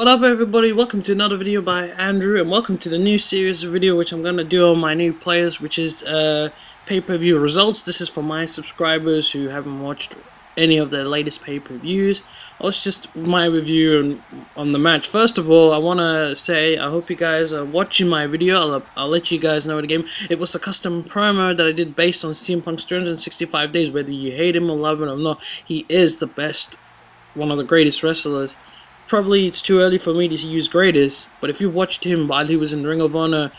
What up everybody, welcome to another video by Andrew, and welcome to the new series of video which I'm going to do on my new players, which is pay-per-view results. This is for my subscribers who haven't watched any of the latest pay-per-views. It's just my review on the match. First of all, I want to say I hope you guys are watching my video. I'll let you guys know the game. It was a custom promo that I did based on CM Punk's 365 days. Whether you hate him or love him or not, he is the best, one of the greatest wrestlers. Probably it's too early for me to use greatest, but if you watched him while he was in Ring of Honor,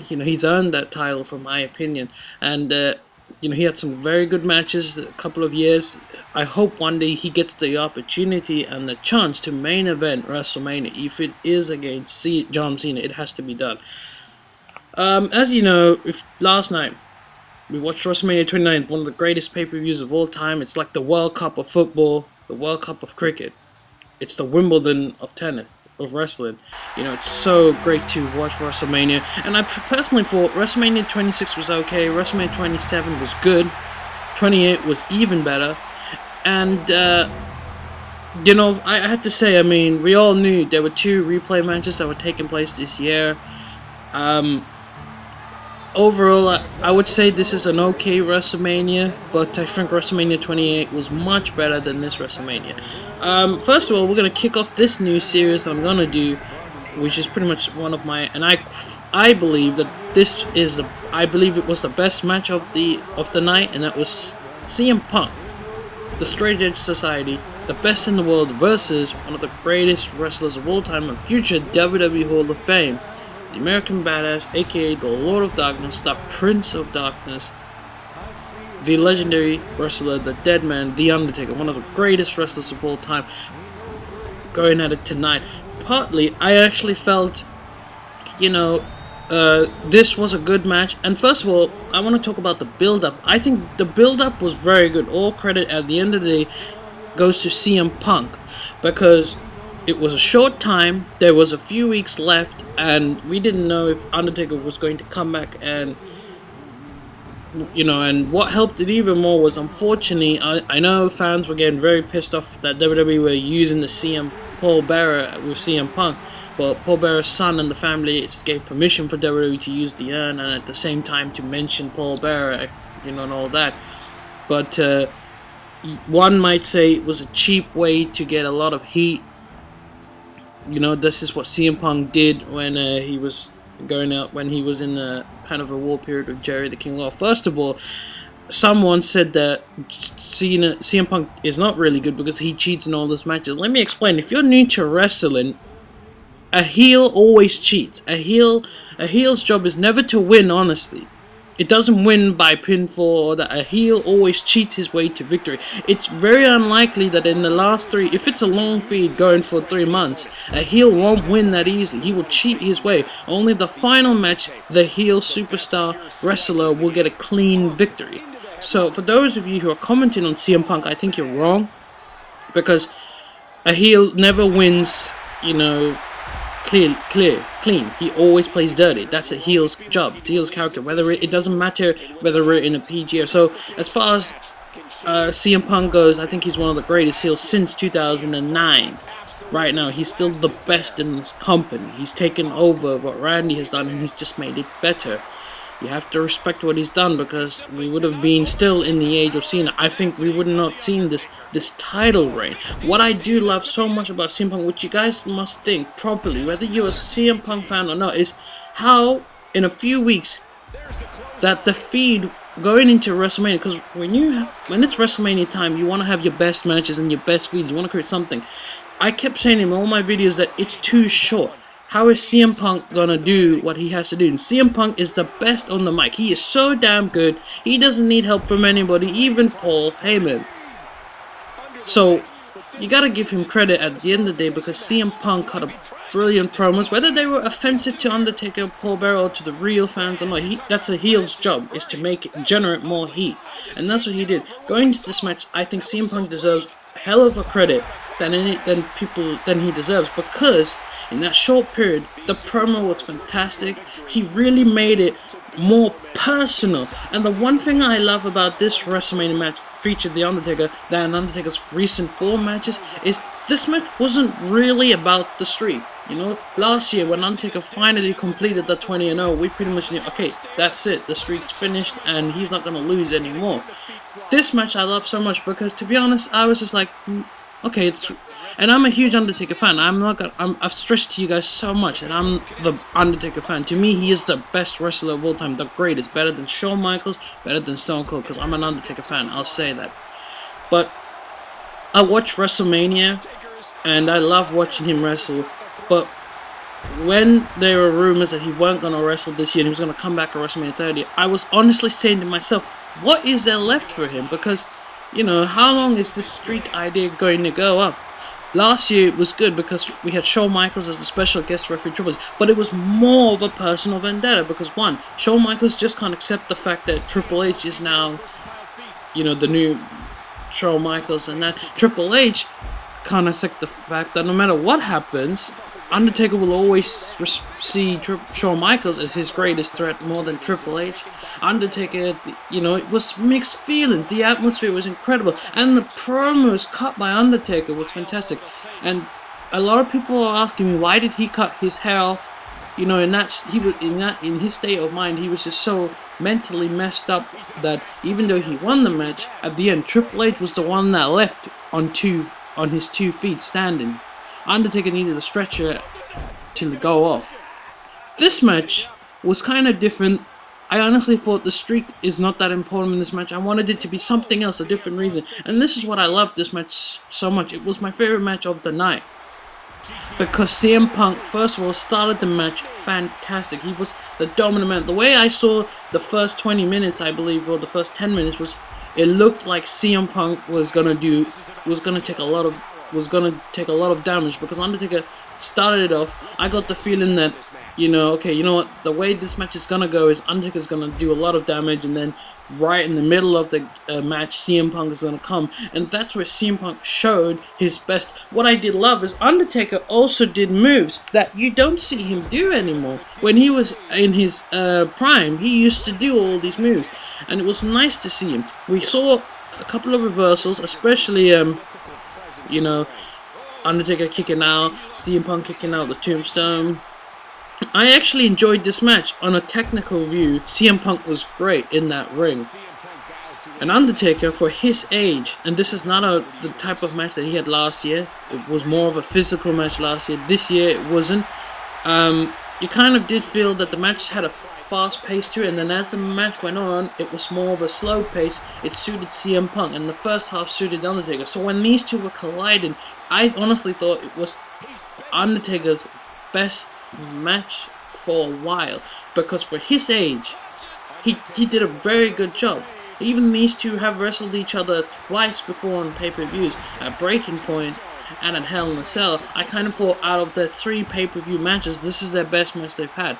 you know, he's earned that title from my opinion. And you know, he had some very good matches a couple of years. I hope one day he gets the opportunity and the chance to main event WrestleMania. If it is against John Cena, it has to be done. As you know, last night we watched WrestleMania 29, one of the greatest pay-per-views of all time. It's like the World Cup of football, the World Cup of cricket. It's the Wimbledon of tennis, of wrestling. You know, it's so great to watch WrestleMania. And I personally thought WrestleMania 26 was okay. WrestleMania 27 was good. 28 was even better. And, you know, I had to say, I mean, we all knew there were two replay matches that were taking place this year. Overall, I would say this is an okay WrestleMania, but I think WrestleMania 28 was much better than this WrestleMania. First of all, we're going to kick off this new series that I'm going to do, which is pretty much one of my, and I believe that this is I believe it was the best match of the night, and that was CM Punk, the Straight Edge Society, the best in the world, versus one of the greatest wrestlers of all time and future WWE Hall of Fame, the American Badass, aka the Lord of Darkness, the Prince of Darkness, the legendary wrestler, the Dead Man, the Undertaker, one of the greatest wrestlers of all time, going at it tonight. Partly, I actually felt, you know, this was a good match. And first of all, I want to talk about the build-up. I think the build-up was very good. All credit at the end of the day goes to CM Punk, because it was a short time, there was a few weeks left, and we didn't know if Undertaker was going to come back. And you know, and what helped it even more was, unfortunately, I know fans were getting very pissed off that WWE were using the Paul Bearer with CM Punk, but Paul Bearer's son and the family gave permission for WWE to use the urn, and at the same time to mention Paul Bearer, you know, and all that. But one might say it was a cheap way to get a lot of heat. You know, this is what CM Punk did when he was going out, when he was in a kind of a war period with Jerry the King Lawler. First of all, someone said that CM Punk is not really good because he cheats in all those matches. Let me explain. If you're new to wrestling, a heel always cheats. A heel's job is never to win, honestly. It doesn't win by pinfall, or that. A heel always cheats his way to victory. It's very unlikely that in the last three, if it's a long feud going for 3 months, a heel won't win that easily. He will cheat his way. Only the final match, the heel superstar wrestler will get a clean victory. So for those of you who are commenting on CM Punk, I think you're wrong, because a heel never wins, you know, clean. He always plays dirty. That's a heel's job. It's a heel's character. Whether it doesn't matter whether we're in a PG or so. As far as CM Punk goes, I think he's one of the greatest heels since 2009. Right now, he's still the best in this company. He's taken over what Randy has done, and he's just made it better. You have to respect what he's done, because we would have been still in the age of Cena. I think we would not have seen this title reign. What I do love so much about CM Punk, which you guys must think properly, whether you're a CM Punk fan or not, is how in a few weeks that the feed going into WrestleMania, because when it's WrestleMania time, you want to have your best matches and your best feeds. You want to create something. I kept saying in all my videos that it's too short. How is CM Punk gonna do what he has to do? And CM Punk is the best on the mic. He is so damn good. He doesn't need help from anybody, even Paul Heyman. So you gotta give him credit at the end of the day, because CM Punk cut a brilliant promos, whether they were offensive to Undertaker, Paul Bearer, or to the real fans or not. That's a heel's job, is to generate more heat, and that's what he did. Going into this match, I think CM Punk deserves a hell of a credit than he deserves, because in that short period, the promo was fantastic. He really made it more personal. And the one thing I love about this WrestleMania match featured the Undertaker than Undertaker's recent 4 matches is this match wasn't really about the streak. You know, last year when Undertaker finally completed the 20-0, we pretty much knew, okay, that's it, the streak's finished and he's not going to lose anymore. This match I love so much because, to be honest, I was just like, okay, and I'm a huge Undertaker fan. I've stressed to you guys so much that I'm the Undertaker fan. To me, he is the best wrestler of all time, the greatest, better than Shawn Michaels, better than Stone Cold, because I'm an Undertaker fan, I'll say that. But I watch WrestleMania, and I love watching him wrestle, but when there were rumors that he weren't going to wrestle this year and he was going to come back at WrestleMania 30, I was honestly saying to myself, what is there left for him? Because, you know, how long is this streak idea going to go up? Last year it was good because we had Shawn Michaels as the special guest referee Triple H, but it was more of a personal vendetta because, one, Shawn Michaels just can't accept the fact that Triple H is now, you know, the new Shawn Michaels, and that Triple H can't accept the fact that no matter what happens, Undertaker will always see Shawn Michaels as his greatest threat more than Triple H. Undertaker, you know, it was mixed feelings. The atmosphere was incredible, and the promos cut by Undertaker was fantastic. And a lot of people are asking me, why did he cut his hair off? You know, in his state of mind, he was just so mentally messed up that even though he won the match, at the end, Triple H was the one that left on his 2 feet standing. Undertaker needed a stretcher to go off. This match was kind of different. I honestly thought the streak is not that important in this match. I wanted it to be something else, a different reason. And this is what I loved this match so much. It was my favorite match of the night. Because CM Punk, first of all, started the match fantastic. He was the dominant man. The way I saw the first 20 minutes, I believe, or the first 10 minutes, was it looked like CM Punk was gonna take a lot of damage because Undertaker started it off. I got the feeling that, you know, okay, you know what, the way this match is gonna go is Undertaker's gonna do a lot of damage, and then right in the middle of the match, CM Punk is gonna come, and that's where CM Punk showed his best. What I did love is Undertaker also did moves that you don't see him do anymore. When he was in his prime, he used to do all these moves, and it was nice to see him. We saw a couple of reversals, especially you know, Undertaker kicking out, CM Punk kicking out the tombstone. I actually enjoyed this match. On a technical view, CM Punk was great in that ring. And Undertaker, for his age, and this is not the type of match that he had last year. It was more of a physical match last year. This year it wasn't. You kind of did feel that the match had a fast pace to it, and then as the match went on, it was more of a slow pace. It suited CM Punk, and the first half suited Undertaker. So when these two were colliding, I honestly thought it was Undertaker's best match for a while, because for his age, he did a very good job. Even these two have wrestled each other twice before on pay-per-views, at Breaking Point and at Hell in a Cell. I kind of thought out of the 3 pay-per-view matches, this is their best match they've had.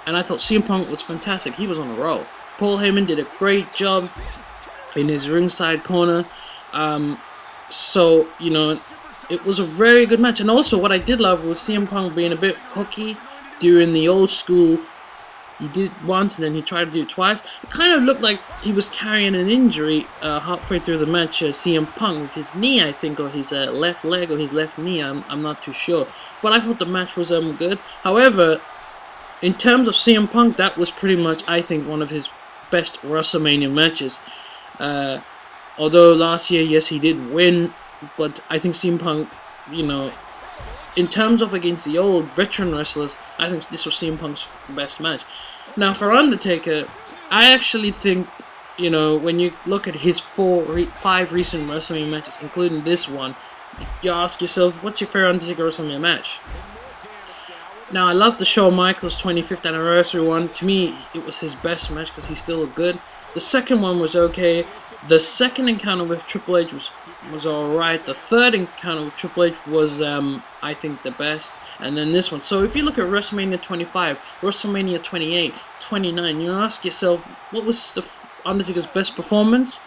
And I thought CM Punk was fantastic. He was on a roll. Paul Heyman did a great job in his ringside corner. So, you know, it was a very good match. And also what I did love was CM Punk being a bit cocky, doing the old school. He did it once and then he tried to do it twice. It kind of looked like he was carrying an injury halfway through the match, CM Punk, with his knee, I think, or his left leg or his left knee. I'm not too sure. But I thought the match was good. However, in terms of CM Punk, that was pretty much, I think, one of his best WrestleMania matches. Although last year, yes, he did win, but I think CM Punk, you know, in terms of against the old veteran wrestlers, I think this was CM Punk's best match. Now, for Undertaker, I actually think, you know, when you look at his 5 recent WrestleMania matches, including this one, you ask yourself, what's your favorite Undertaker WrestleMania match? Now, I love the Shawn Michaels 25th anniversary one. To me, it was his best match because he still looked good. The second one was okay. The second encounter with Triple H was alright. The third encounter with Triple H was, I think, the best. And then this one. So if you look at WrestleMania 25, WrestleMania 28, 29, you ask yourself, what was the Undertaker's best performance?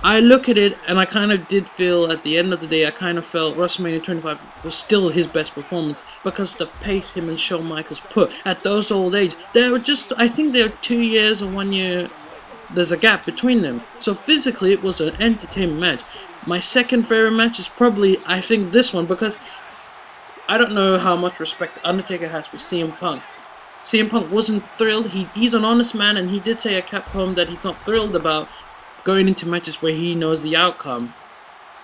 I look at it and I kind of did feel, at the end of the day, I kind of felt WrestleMania 25 was still his best performance because the pace him and Shawn Michaels put at those old age. They were just, I think they were 2 years or 1 year, there's a gap between them. So physically it was an entertainment match. My second favorite match is probably, I think, this one, because I don't know how much respect Undertaker has for CM Punk. CM Punk wasn't thrilled. He's an honest man, and he did say at Capcom that he's not thrilled about going into matches where he knows the outcome.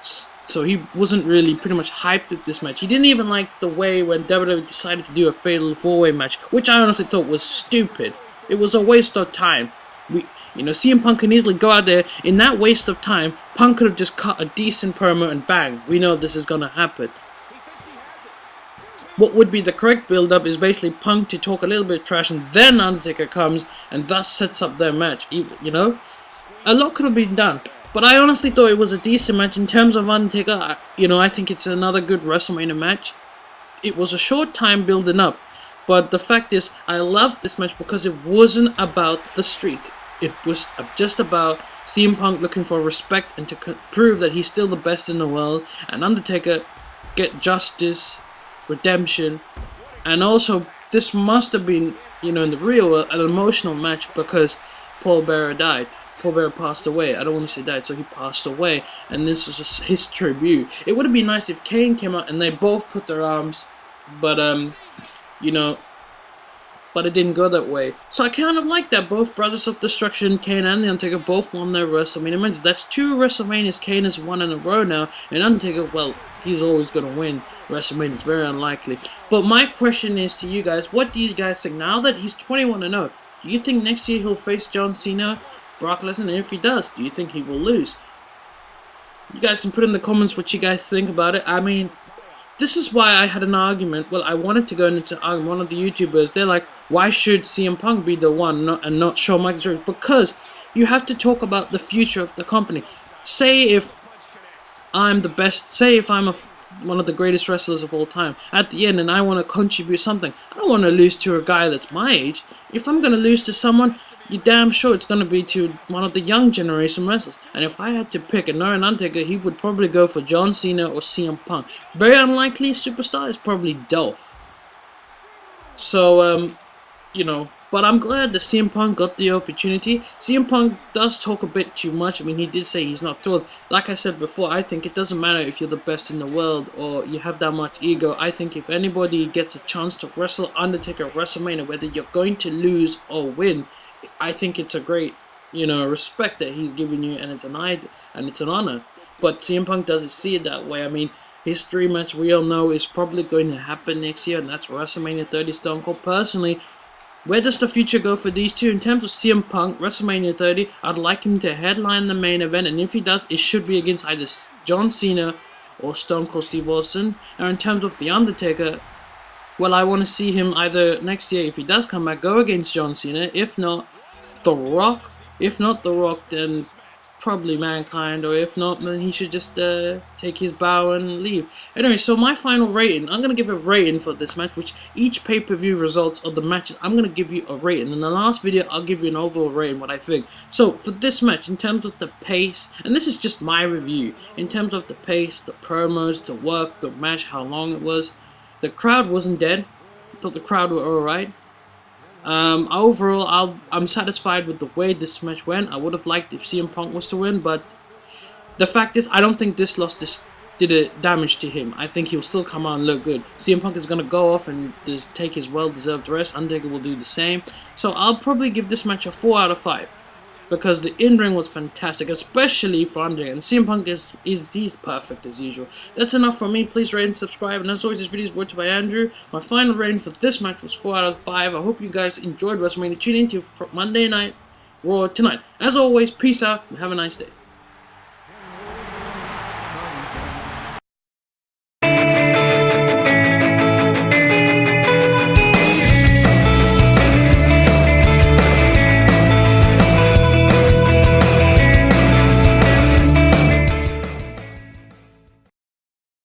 So he wasn't really pretty much hyped with this match. He didn't even like the way when WWE decided to do a fatal 4-way match, which I honestly thought was stupid. It was a waste of time. CM Punk can easily go out there. In that waste of time, Punk could have just cut a decent promo and bang, we know this is gonna happen. What would be the correct build-up is basically Punk to talk a little bit of trash, and then Undertaker comes and thus sets up their match. A lot could have been done, but I honestly thought it was a decent match in terms of Undertaker. I think it's another good WrestleMania match. It was a short time building up, but the fact is, I loved this match because it wasn't about the streak. It was just about CM Punk looking for respect and to prove that he's still the best in the world, and Undertaker get justice, redemption, and also this must have been, in the real world, an emotional match because Paul Bearer died. Paul Bearer passed away. I don't want to say died, so he passed away, and this was just his tribute. It would have been nice if Kane came out and they both put their arms, but but it didn't go that way. So I kind of like that both Brothers of Destruction, Kane and The Undertaker, both won their WrestleMania matches. That's 2 WrestleManias Kane has won in a row now, and Undertaker, well, he's always going to win WrestleMania. It's very unlikely. But my question is to you guys, what do you guys think? Now that he's 21-0, do you think next year he'll face John Cena, Brock Lesnar, and if he does, do you think he will lose? You guys can put in the comments what you guys think about it. I mean, this is why I had an argument. Well, I wanted to go into an argument. One of the YouTubers, they're like, why should CM Punk be the one and not Shawn Michaels? Because you have to talk about the future of the company. Say if I'm the best, say if I'm one of the greatest wrestlers of all time, at the end, and I want to contribute something, I don't want to lose to a guy that's my age. If I'm going to lose to someone, you're damn sure it's going to be to one of the young generation wrestlers. And if I had to pick a knowing Undertaker, he would probably go for John Cena or CM Punk. Very unlikely superstar is probably Dolph. So, but I'm glad that CM Punk got the opportunity. CM Punk does talk a bit too much. I mean, he did say he's not thrilled. Like I said before, I think it doesn't matter if you're the best in the world or you have that much ego. I think if anybody gets a chance to wrestle Undertaker at WrestleMania, whether you're going to lose or win, I think it's a great, respect that he's giving you, and it's an honor. But CM Punk doesn't see it that way. I mean, his dream match, we all know, is probably going to happen next year, and that's WrestleMania 30 Stone Cold. Personally, where does the future go for these two? In terms of CM Punk, WrestleMania 30, I'd like him to headline the main event, and if he does, it should be against either John Cena or Stone Cold Steve Austin. Now, in terms of The Undertaker, well, I want to see him either next year, if he does come back, go against John Cena. If not, The Rock. If not The Rock, then probably Mankind. Or if not, then he should just take his bow and leave. Anyway, so my final rating. I'm going to give a rating for this match, which each pay-per-view results of the matches, I'm going to give you a rating. In the last video, I'll give you an overall rating, what I think. So, for this match, in terms of the pace, and this is just my review, in terms of the pace, the promos, the work, the match, how long it was, the crowd wasn't dead. I thought the crowd were alright. Overall, I'm satisfied with the way this match went. I would have liked if CM Punk was to win, but the fact is, I don't think this loss did a damage to him. I think he'll still come out and look good. CM Punk is going to go off and just take his well-deserved rest. Undertaker will do the same. So I'll probably give this match a 4 out of 5. Because the in-ring was fantastic, especially for Undertaker. And CM Punk he's perfect as usual. That's enough for me. Please rate and subscribe. And as always, this video is brought to you by Andrew. My final rating for this match was 4 out of 5. I hope you guys enjoyed WrestleMania. Tune in to Monday Night Raw tonight. As always, peace out and have a nice day.